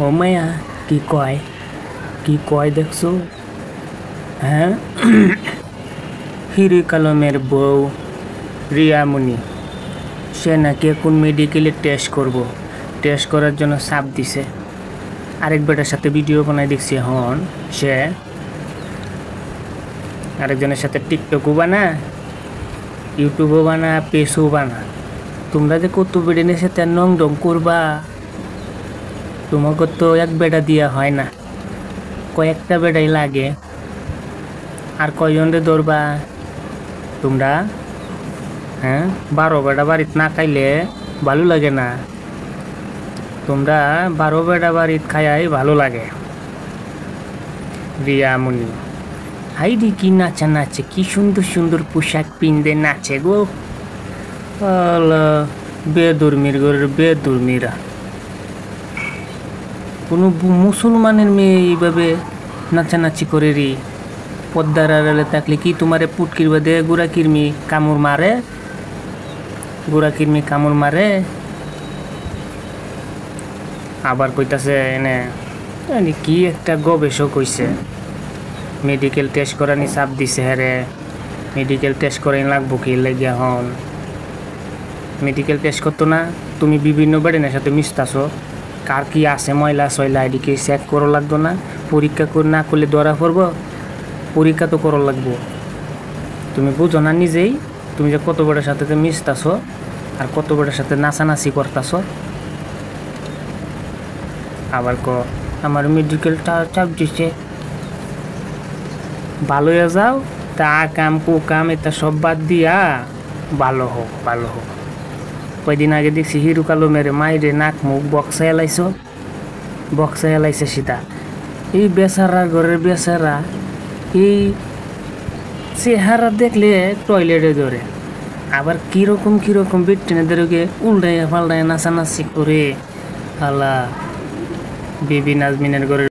ও মায়া কি কয় দেখছো? হ্যাঁ, হিরো আলমের বউ রিয়ামণি সে নাকি এখন মেডিকেলে টেস্ট করার জন্য চাপ দিছে। আরেক বেটার সাথে ভিডিও বানাই দেখছি। এখন সে আরেকজনের সাথে টিকটকও বানা, ইউটিউবও বানা, পেজও বানা। তোমরা যে কত বেডেনের সাথে নং ডং করবা, তোমাকে তো এক বেটা দিয়া হয় না, কয়েকটা বেটাই লাগে। আর কয়জনরে ধরবা তোমরা? হ্যাঁ, 12 বেটা বাড়িতে না খাইলে ভালো লাগে না। তোমরা 12 বেটা বাড়িতে খাইয়াই ভালো লাগে। রিয়ামণি হাইডি কি নাচে, কি সুন্দর সুন্দর পোশাক পিনদে নাচে গো। বেদুর্মির ঘরের বেদুর্মিরা। কোনো মুসলমানের মেয়ে এইভাবে নাচানাচি করে রি? পদ্মার আড়ালে থাকলে কি তোমারে পুটকির বাদে গুড়া কিরমি কামড় মারে? আবার কইতাছে এনে কি একটা গবেষক হইছে, মেডিকেল টেস্ট করানি চাপ দিছে। হ্যাঁ, মেডিকেল টেস্ট করাই লাগবো কি লাগিয়া? হন মেডিকেল টেস্ট করতো না? তুমি বিভিন্ন বেডেনের সাথে মিশতাছো, কার কি আছে ময়লা সয়লা এদিকে চেক করো লাগতো না? পরীক্ষা করে না করলে ধরা পড়বো? পরীক্ষা তো করো লাগবো। তুমি বুঝো না নিজেই? তুমি যে কত বেটার সাথে মিশতাছো আর কত বেটার সাথে নাচানাচি করতাছো। আবার আমার মেডিকেলটা চাপ দিচ্ছে। ভালো হয়ে যাও, তা কাম কাম এটা সব বাদ দিয়া ভালো হোক। কয়দিন আগে দেখছি হিরো আলমের মাইরে নাক মুখ বক্সা এলাইছে সীতা। এই বেচারার ঘরের বেচারা এই চেহারা দেখলে টয়লেটে ধরে। আবার কিরকম বেটিনেদেরকে উল্টাইয়া পাল্টাইয়া নাচানাচি করে। আলা বেবি নাজমিনের ঘরের